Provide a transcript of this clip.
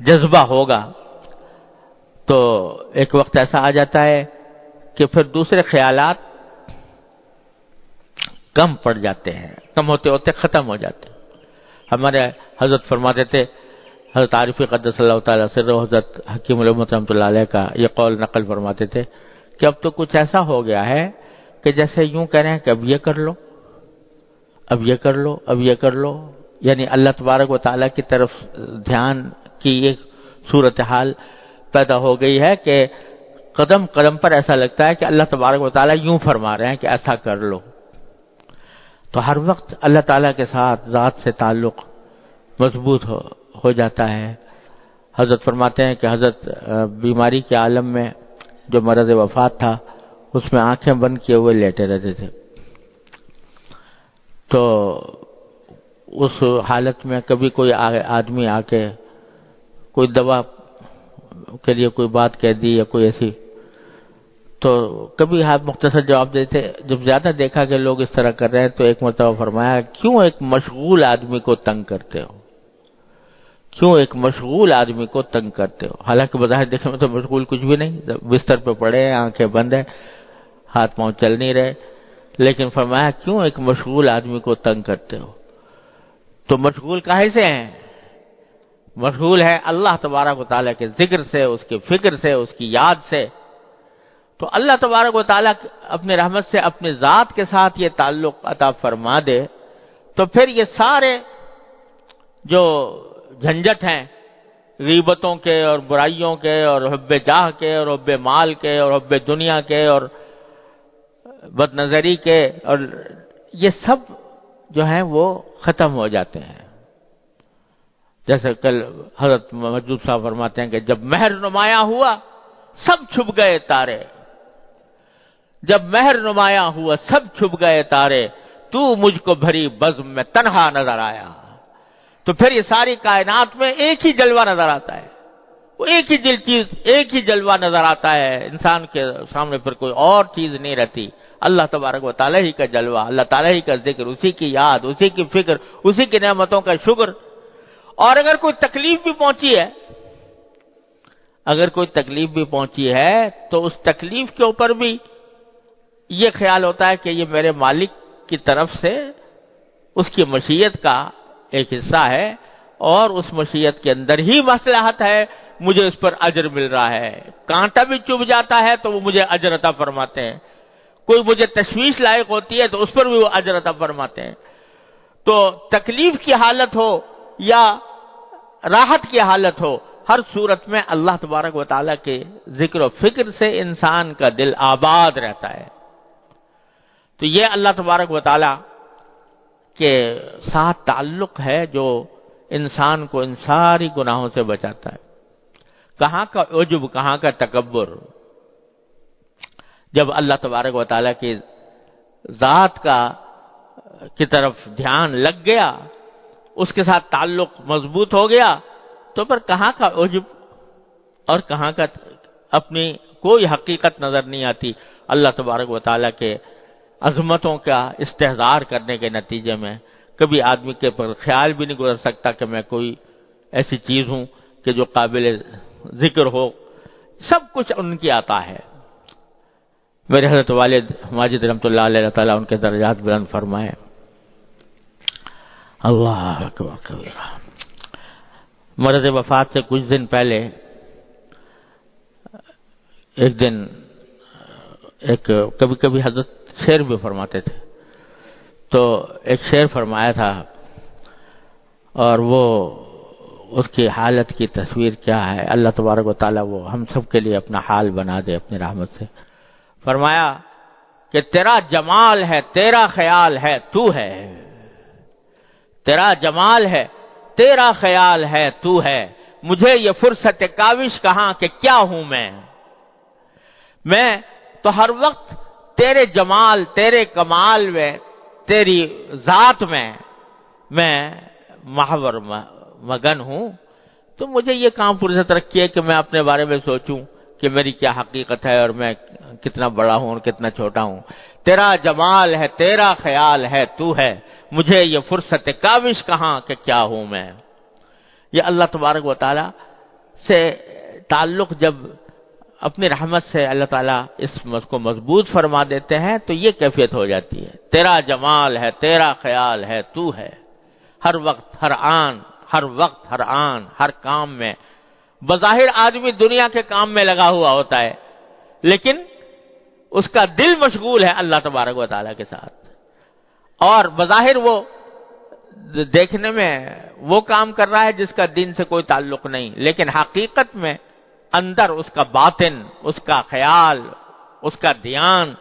جذبہ ہوگا تو ایک وقت ایسا آ جاتا ہے کہ پھر دوسرے خیالات کم پڑ جاتے ہیں، کم ہوتے ہوتے ختم ہو جاتے ہیں۔ ہمارے حضرت فرماتے تھے، حضرت عارفی قدس اللہ تعالیٰ سرہ، حضرت حکیم الامت رحمۃ اللہ علیہ کا یہ قول نقل فرماتے تھے کہ اب تو کچھ ایسا ہو گیا ہے کہ جیسے یوں کہہ رہے ہیں کہ اب یہ کر لو، اب یہ کر لو، اب یہ کر لو، یعنی اللہ تبارک و تعالیٰ کی طرف دھیان کی ایک صورتحال پیدا ہو گئی ہے کہ قدم قدم پر ایسا لگتا ہے کہ اللہ تبارک و تعالیٰ یوں فرما رہے ہیں کہ ایسا کر لو۔ تو ہر وقت اللہ تعالیٰ کے ساتھ ذات سے تعلق مضبوط ہو جاتا ہے۔ حضرت فرماتے ہیں کہ حضرت بیماری کے عالم میں جو مرض وفات تھا اس میں آنکھیں بند کیے ہوئے لیٹے رہتے تھے، تو اس حالت میں کبھی کوئی آدمی آ کے کوئی دوا کے لیے کوئی بات کہہ دی یا کوئی ایسی، تو کبھی آپ مختصر جواب دیتے۔ جب زیادہ دیکھا کہ لوگ اس طرح کر رہے ہیں تو ایک مرتبہ فرمایا، کیوں ایک مشغول آدمی کو تنگ کرتے ہو؟ کیوں ایک مشغول آدمی کو تنگ کرتے ہو؟ حالانکہ بظاہر دیکھنے میں تو مشغول کچھ بھی نہیں، بستر پہ پڑے ہیں، آنکھیں بند ہیں، ہاتھ پاؤں چل نہیں رہے، لیکن فرمایا کیوں ایک مشغول آدمی کو تنگ کرتے ہو؟ تو مشغول کاہے سے ہیں؟ مشغول ہے اللہ تبارک و تعالیٰ کے ذکر سے، اس کی فکر سے، اس کی یاد سے۔ تو اللہ تبارک و تعالیٰ اپنے رحمت سے اپنے ذات کے ساتھ یہ تعلق عطا فرما دے تو پھر یہ سارے جو جھنجٹ ہیں غیبتوں کے اور برائیوں کے اور حب جاہ کے اور حب مال کے اور حب دنیا کے اور بد نظری کے، اور یہ سب جو ہیں وہ ختم ہو جاتے ہیں۔ جیسے کل حضرت مجدود صاحب فرماتے ہیں کہ جب مہر نمایاں ہوا سب چھپ گئے تارے، جب مہر نمایاں ہوا سب چھپ گئے تارے، تو مجھ کو بھری بزم میں تنہا نظر آیا۔ تو پھر یہ ساری کائنات میں ایک ہی جلوہ نظر آتا ہے، وہ ایک ہی چیز، ایک ہی جلوہ نظر آتا ہے، انسان کے سامنے پھر کوئی اور چیز نہیں رہتی، اللہ تبارک و تعالیٰ ہی کا جلوہ، اللہ تعالیٰ ہی کا ذکر، اسی کی یاد، اسی کی فکر، اسی کی نعمتوں کا شکر۔ اور اگر کوئی تکلیف بھی پہنچی ہے، اگر کوئی تکلیف بھی پہنچی ہے تو اس تکلیف کے اوپر بھی یہ خیال ہوتا ہے کہ یہ میرے مالک کی طرف سے اس کی مشیت کا ایک حصہ ہے، اور اس مشیت کے اندر ہی مصلحت ہے، مجھے اس پر اجر مل رہا ہے۔ کانٹا بھی چبھ جاتا ہے تو وہ مجھے اجر عطا فرماتے ہیں، کوئی مجھے تشویش لائق ہوتی ہے تو اس پر بھی وہ اجر عطا فرماتے ہیں۔ تو تکلیف کی حالت ہو یا راحت کی حالت ہو، ہر صورت میں اللہ تبارک و تعالیٰ کے ذکر و فکر سے انسان کا دل آباد رہتا ہے۔ تو یہ اللہ تبارک و تعالیٰ کے ساتھ تعلق ہے جو انسان کو ان ساری گناہوں سے بچاتا ہے۔ کہاں کا عجب، کہاں کا تکبر، جب اللہ تبارک و تعالیٰ کی ذات کی طرف دھیان لگ گیا، اس کے ساتھ تعلق مضبوط ہو گیا، تو پھر کہاں کا عجب اور کہاں کا اپنی کوئی حقیقت نظر نہیں آتی۔ اللہ تبارک و تعالیٰ کے عظمتوں کا استحضار کرنے کے نتیجے میں کبھی آدمی کے پر خیال بھی نہیں گزر سکتا کہ میں کوئی ایسی چیز ہوں کہ جو قابل ذکر ہو، سب کچھ ان کی عطا ہے۔ میرے حضرت والد ماجد رحمۃ اللہ علیہ تعالیٰ ان کے درجات بلند فرمائے۔ اللہ اکبر کبیرہ۔ مرض وفات سے کچھ دن پہلے ایک دن کبھی کبھی حضرت شعر بھی فرماتے تھے، تو ایک شعر فرمایا تھا، اور وہ اس کی حالت کی تصویر کیا ہے، اللہ تبارک و تعالیٰ وہ ہم سب کے لیے اپنا حال بنا دے اپنی رحمت سے۔ فرمایا کہ تیرا جمال ہے، تیرا خیال ہے، تو ہے، تیرا جمال ہے، تیرا خیال ہے، تو ہے، مجھے یہ فرصت کاوش کہاں کہ کیا ہوں میں تو ہر وقت تیرے جمال، تیرے کمال میں، تیری ذات میں محور مگن ہوں، تو مجھے یہ کام فرصت رکھی ہے کہ میں اپنے بارے میں سوچوں کہ میری کیا حقیقت ہے اور میں کتنا بڑا ہوں اور کتنا چھوٹا ہوں۔ تیرا جمال ہے، تیرا خیال ہے، تو ہے، مجھے یہ فرصت کاوش کہاں کہ کیا ہوں میں۔ یہ اللہ تبارک و تعالیٰ سے تعلق جب اپنی رحمت سے اللہ تعالیٰ اس کو مضبوط فرما دیتے ہیں تو یہ کیفیت ہو جاتی ہے، تیرا جمال ہے، تیرا خیال ہے، تو ہے ہر وقت، ہر آن، ہر وقت، ہر آن، ہر کام میں۔ بظاہر آدمی دنیا کے کام میں لگا ہوا ہوتا ہے، لیکن اس کا دل مشغول ہے اللہ تبارک و تعالیٰ کے ساتھ، اور بظاہر وہ دیکھنے میں وہ کام کر رہا ہے جس کا دین سے کوئی تعلق نہیں، لیکن حقیقت میں اندر اس کا باطن، اس کا خیال، اس کا دھیان